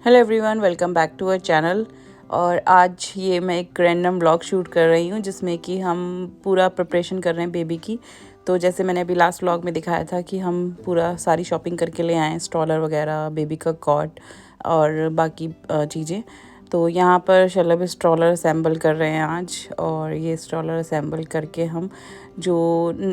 Hello everyone, welcome back to our channel. और आज ये मैं एक रैंडम व्लॉग शूट कर रही हूँ जिसमें कि हम पूरा प्रिपरेशन कर रहे हैं बेबी की। तो जैसे मैंने अभी लास्ट व्लॉग में दिखाया था कि हम पूरा सारी शॉपिंग करके ले आए हैं, स्ट्रॉलर वगैरह, बेबी का कॉट और बाकी चीज़ें। तो यहाँ पर शलभ स्ट्रॉलर असेंबल कर रहे हैं आज, और ये स्ट्रॉलर असेंबल करके हम जो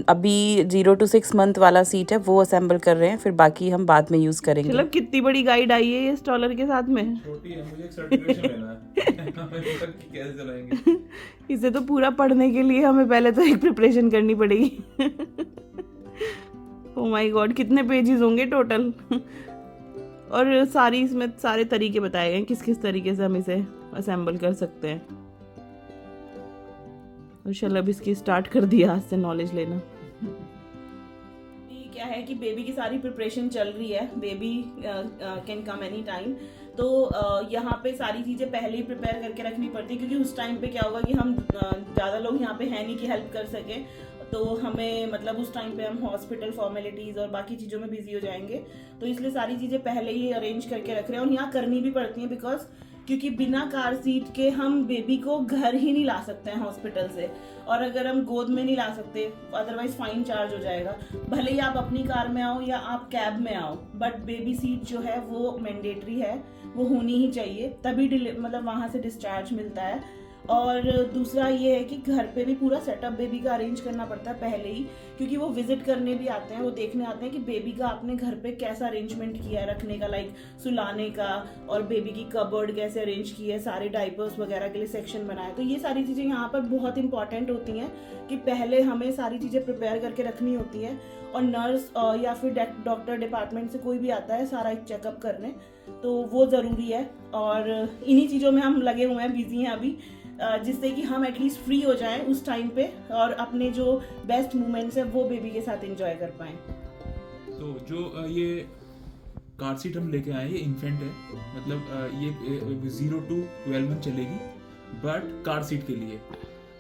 अभी 0 to 6 मंथ वाला सीट है वो असेंबल कर रहे हैं, फिर बाकी हम बाद में यूज़ करेंगे। शलभ कितनी बड़ी गाइड आई है ये स्ट्रॉलर के साथ में। छोटी है, मुझे एक सर्टिफिकेशन लेना है कि कैसे चलाएंगे। इसे तो पूरा पढ़ने के लिए हमें पहले तो एक प्रिपरेशन करनी पड़ेगी। ओ माय गॉड, कितने पेजेस होंगे टोटल। और सारी इसमें सारे तरीके बताए गए हैं किस किस तरीके से हम इसे असेंबल कर सकते हैं। और शलभ इसकी स्टार्ट कर दिया आज से नॉलेज लेना। क्या है कि बेबी की सारी प्रिपरेशन चल रही है, baby can come any time. तो यहाँ पे सारी चीज़ें पहले ही प्रिपेयर करके रखनी पड़ती है, क्योंकि उस टाइम पे क्या होगा कि हम ज़्यादा लोग यहाँ पे हैं नहीं कि हेल्प कर सकें। तो हमें मतलब उस टाइम पे हम हॉस्पिटल फॉर्मेलिटीज़ और बाकी चीज़ों में बिजी हो जाएंगे। तो इसलिए सारी चीज़ें पहले ही अरेंज करके रख रहे हैं, और यहाँ करनी भी पड़ती हैं बिकॉज क्योंकि बिना कार सीट के हम बेबी को घर ही नहीं ला सकते हैं हॉस्पिटल से, और अगर हम गोद में नहीं ला सकते अदरवाइज फाइन चार्ज हो जाएगा। भले ही आप अपनी कार में आओ या आप कैब में आओ, बट बेबी सीट जो है वो मैंडेटरी है, वो होनी ही चाहिए, तभी मतलब वहाँ से डिस्चार्ज मिलता है। और दूसरा ये है कि घर पे भी पूरा सेटअप बेबी का अरेंज करना पड़ता है पहले ही, क्योंकि वो विजिट करने भी आते हैं, वो देखने आते हैं कि बेबी का आपने घर पे कैसा अरेंजमेंट किया है रखने का, लाइक सुलाने का, और बेबी की कबर्ड कैसे अरेंज की है, सारे डाइपर्स वगैरह के लिए सेक्शन बनाया। तो ये सारी चीज़ें यहाँ पर बहुत इंपॉर्टेंट होती हैं कि पहले हमें सारी चीज़ें प्रिपेयर करके रखनी होती है। और नर्स या फिर डॉक्टर डिपार्टमेंट से कोई भी आता है सारा एक चेकअप करने, तो वो ज़रूरी है। और इन्हीं चीज़ों में हम लगे हुए हैं, बिजी हैं अभी, जिससे कि हम एटलीस्ट फ्री हो जाएं उस टाइम पे और अपने जो बेस्ट मोमेंट्स है वो बेबी के साथ एंजॉय कर पाएं। तो जो ये कार सीट हम लेके आए, ये इन्फेंट है, मतलब ये 0 to 12 मंथ चलेगी, बट कार सीट के लिए।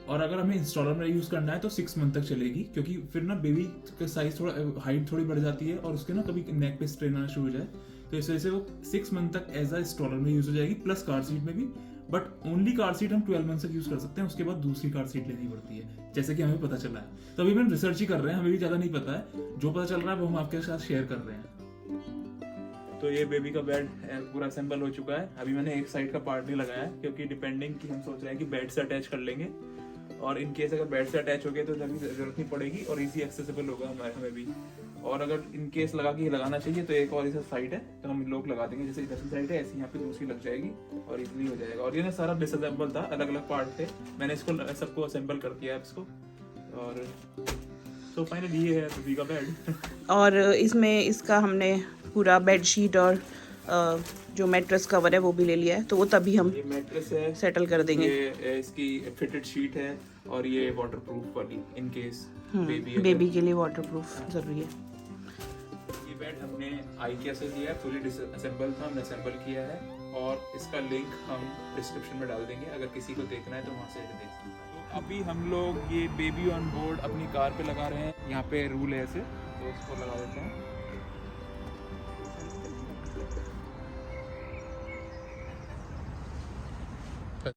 और अगर हमें इंस्टॉलर में यूज़ करना है तो 6 मंथ तक चलेगी, क्योंकि फिर ना बेबी का साइज थोड़ा, हाइट थोड़ी बढ़ जाती है और उसके ना कभी नेक पे स्ट्रेन आना शुरू हो जाए, तो इस वजह से वो 6 मंथ तक एज अ स्ट्रॉलर में यूज़ हो जाएगी, प्लस कार सीट में भी। बट ओनली कार सीट हम 12 मंथ तक यूज़ कर सकते हैं, उसके बाद दूसरी कार सीट लेनी पड़ती है, जैसे कि हमें पता चला है। तो अभी हम रिसर्च ही कर रहे हैं, हमें भी ज़्यादा नहीं पता है, जो पता चल रहा है वो हम आपके साथ शेयर कर रहे हैं। तो ये बेबी का बेड पूरा असेंबल हो चुका है। अभी मैंने एक साइड का पार्ट नहीं लगाया है, क्योंकि डिपेंडिंग कि हम सोच रहे हैं कि बेड से अटैच कर लेंगे, और इन केस अगर बेड से अटैच हो गए तो जरूरत नहीं पड़ेगी और इजी एक्सेसिबल होगा हमें भी। और अगर इन केस लगा के लगाना चाहिए तो एक और इधर साइड है, तो हम लोग लगा देंगे, जैसे इधर साइड है ऐसे यहाँ पे दूसरी लग जाएगी और इजीली हो जाएगा। और ये ना सारा डिसअसेंबल था, अलग अलग पार्ट थे, मैंने इसको सबको असेंबल कर दिया है इसको। और तो फाइनली ये है बेबी का बेड। और इसमें इसका हमने पूरा बेडशीट और जो मैट्रेस कवर है वो भी ले लिया है, तो वो तभी हम ये मैट्रेस है, सेटल कर देंगे। ये इसकी फिटेड शीट है, और ये वाटरप्रूफ वाली, इन केस बेबी के लिए वाटरप्रूफ जरूरी है। ये बेड हमने IKEA से लिया है, फुली असेंबल था, हमने असेंबल किया है, और इसका लिंक हम डिस्क्रिप्शन में डाल देंगे, अगर किसी को देखना है तो वहाँ से देख सकते हैं। तो अभी हम लोग ये बेबी ऑन बोर्ड अपनी कार पे लगा रहे हैं, यहाँ पे रूल है ऐसे, तो इसको लगा देते हैं।